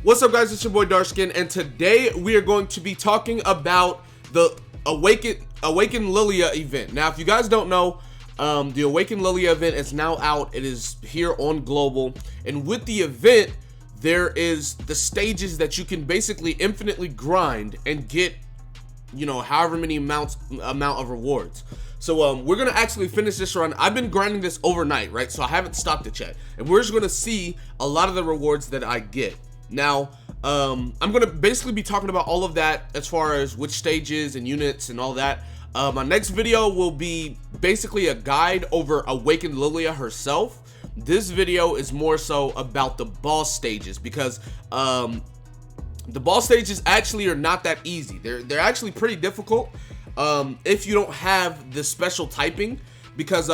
What's up, guys? It's your boy Darskin, and today we are going to be talking about the Awaken Lillia event. Now, if you guys don't know, the Awaken Lillia event is now out. It is here on Global, and with the event, there is the stages that you can basically infinitely grind and get, you know, however many amount of rewards. So we're gonna actually finish this run. I've been grinding this overnight, right? So I haven't stopped it yet, and we're just gonna see a lot of the rewards that I get. Now, I'm gonna basically be talking about all of that as far as which stages and units and all that. My next video will be basically a guide over Awaken Lillia herself. This video is more so about the boss stages, because the boss stages actually are not that easy. They're actually pretty difficult if you don't have the special typing, because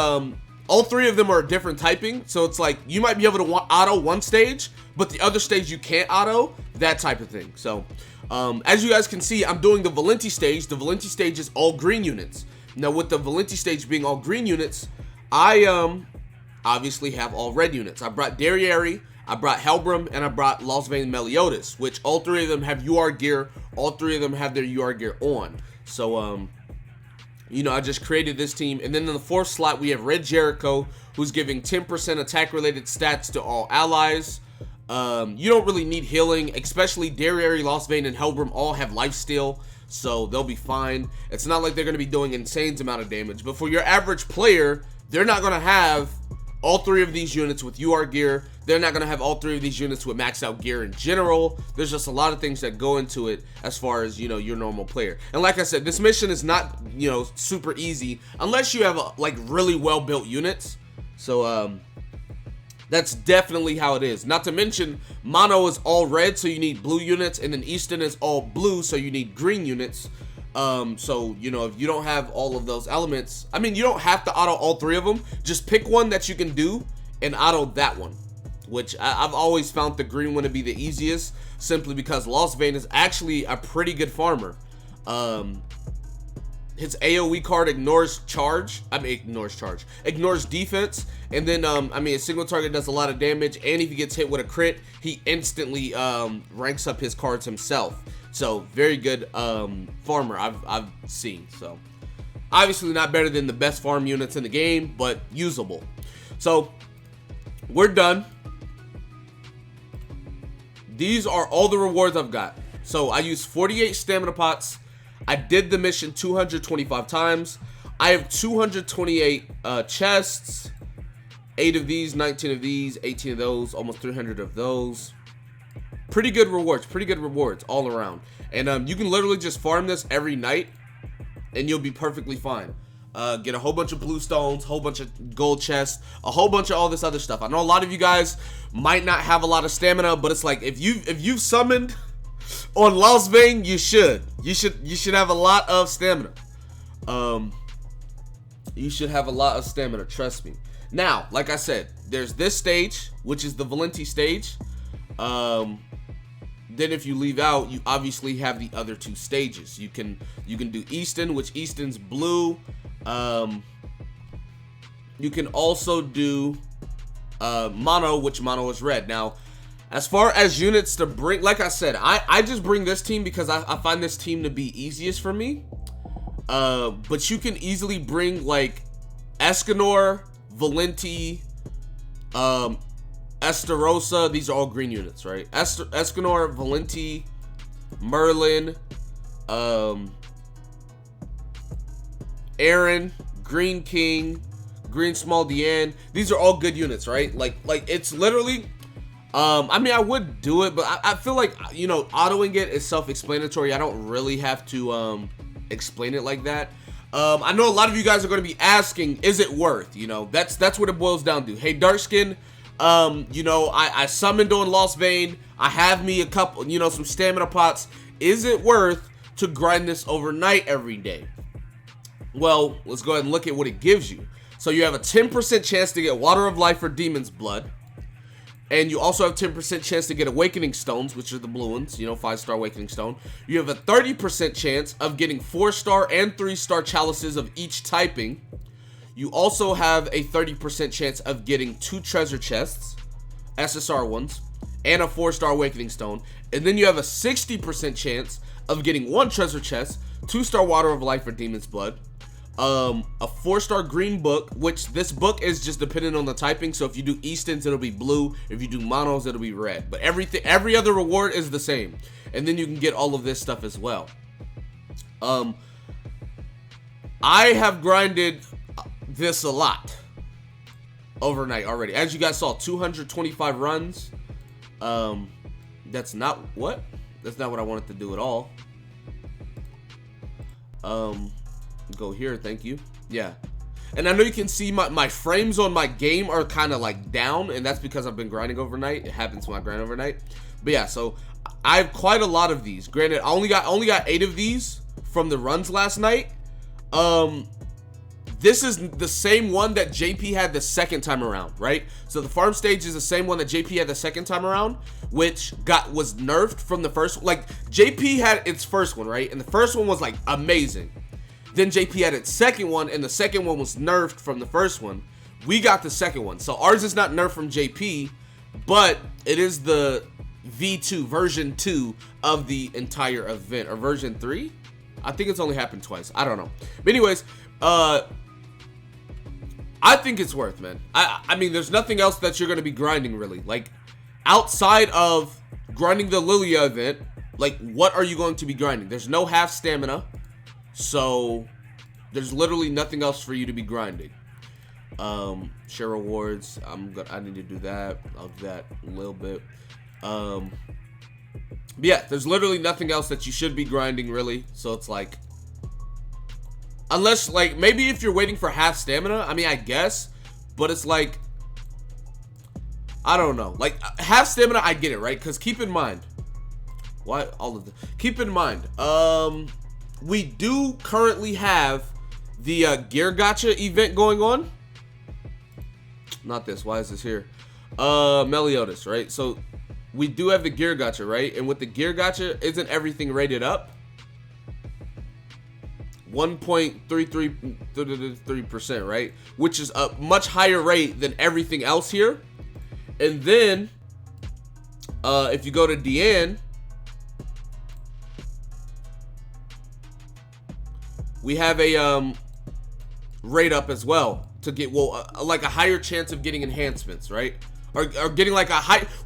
all three of them are different typing. So it's like you might be able to auto one stage, but the other stage you can't auto, that type of thing. So as you guys can see, I'm doing the Valenti stage. The Valenti stage is all green units. Now, with the Valenti stage being all green units, I obviously have all red units. I brought Derriere, I brought Helbram, and I brought Losvane Meliodas, which all three of them have UR gear. All three of them have their UR gear on. So you know, I just created this team. And then in the fourth slot, we have Red Jericho, who's giving 10% attack-related stats to all allies. You don't really need healing, especially Derriere, Losvane, and Helbram all have lifesteal, so they'll be fine. It's not like they're going to be doing insane amount of damage, but for your average player, they're not going to have all three of these units with UR gear. They're not going to have all three of these units with maxed out gear in general. There's just a lot of things that go into it as far as, you know, your normal player. And like I said, this mission is not, you know, super easy unless you have like really well built units. So that's definitely how it is. Not to mention, Mono is all red, so you need blue units, and then Easton is all blue, so you need green units. So, you know, if you don't have all of those elements, I mean, you don't have to auto all three of them. Just pick one that you can do and auto that one, which I've always found the green one to be the easiest, simply because Losvane is actually a pretty good farmer. His AoE card ignores defense, and then I mean, a single target does a lot of damage, and if he gets hit with a crit, he instantly ranks up his cards himself. So very good farmer I've seen. So obviously not better than the best farm units in the game, but usable. So we're done. These are all the rewards I've got. So I used 48 stamina pots. I did the mission 225 times. I have 228 chests, 8 of these, 19 of these, 18 of those, almost 300 of those. Pretty good rewards all around. And you can literally just farm this every night and you'll be perfectly fine. Get a whole bunch of blue stones, whole bunch of gold chests, a whole bunch of all this other stuff. I know a lot of you guys might not have a lot of stamina, but it's like if you've summoned on Losvane, you should have a lot of stamina. You should have a lot of stamina, trust me. Now, like I said, there's this stage, which is the Valenti stage. Then if you leave out, you obviously have the other two stages. You can do Easton, which Easton's blue. You can also do Mono, which Mono is red. Now, as far as units to bring, like I said, I just bring this team because I find this team to be easiest for me. But you can easily bring like Escanor, Valenti, Estarossa. These are all green units, right? Escanor, Valenti, Merlin, Aaron, Green King, Green Small Deanne. These are all good units, right? Like it's literally, I mean, I would do it, but I feel like, you know, autoing it is self-explanatory. I don't really have to explain it like that. I know a lot of you guys are going to be asking, is it worth? You know, that's what it boils down to. Hey, Darkskin, you know, I summoned on Losvane. I have me a couple, you know, some stamina pots. Is it worth to grind this overnight every day? Well, let's go ahead and look at what it gives you. So you have a 10% chance to get Water of Life or Demon's Blood. And you also have 10% chance to get Awakening Stones, which are the blue ones, you know, 5-star Awakening Stone. You have a 30% chance of getting 4-star and 3-star chalices of each typing. You also have a 30% chance of getting 2 treasure chests, SSR ones, and a 4-star awakening stone. And then you have a 60% chance of getting 1 treasure chest, 2-star water of life or demon's blood, a 4-star green book, which this book is just dependent on the typing. So if you do Eastons, it'll be blue. If you do monos, it'll be red. But every other reward is the same. And then you can get all of this stuff as well. I have grinded this a lot overnight already. As you guys saw, 225 runs. That's not what I wanted to do at all. Go here, thank you. Yeah, and I know you can see my frames on my game are kind of like down, and that's because I've been grinding overnight. It happens when I grind overnight. But yeah, so I have quite a lot of these. Granted, I only got 8 of these from the runs last night. This is the same one that JP had the second time around, right? So the farm stage is the same one that JP had the second time around, which was nerfed from the first. Like, JP had its first one, right? And the first one was like amazing. Then JP had its second one, and the second one was nerfed from the first one. We got the second one. So ours is not nerfed from JP, but it is the V2, version 2 of the entire event. Or version 3? I think it's only happened twice. I don't know. But anyways, I think it's worth, man. I mean, there's nothing else that you're going to be grinding, really. Like, outside of grinding the Lillia event, like, what are you going to be grinding? There's no half stamina. So there's literally nothing else for you to be grinding. Share rewards. I need to do that. I'll do that a little bit. But yeah, there's literally nothing else that you should be grinding, really. So it's like, unless, like, maybe if you're waiting for half stamina, I mean, I guess, but it's like, I don't know. Like, half stamina, I get it, right? Because keep in mind, keep in mind, we do currently have the gear gacha event going on. Not this. Why is this here? Meliodas, right? So we do have the gear gacha, right? And with the gear gacha, isn't everything rated up? 1.33%, right? Which is a much higher rate than everything else here. And then, if you go to DN, we have a rate up as well to get, well, like a higher chance of getting enhancements, right? Or getting like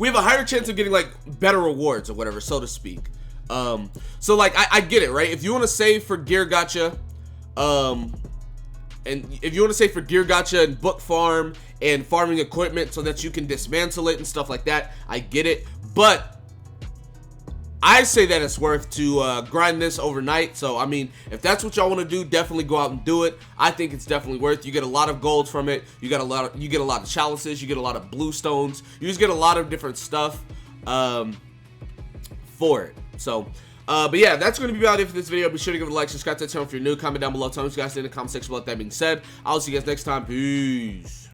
we have a higher chance of getting like better rewards or whatever, so to speak. So like I get it, right? If you want to save for gear gacha, and if you want to save for gear gacha and book farm and farming equipment so that you can dismantle it and stuff like that, I get it. But I say that it's worth to grind this overnight. So I mean, if that's what y'all want to do, definitely go out and do it. I think it's definitely worth. You get a lot of gold from it. You get a lot of chalices. You get a lot of blue stones. You just get a lot of different stuff for it. So, but yeah, that's going to be about it for this video. Be sure to give it a like, subscribe to the channel if you're new. Comment down below. Tell me what you guys did in the comment section below. That being said, I'll see you guys next time. Peace.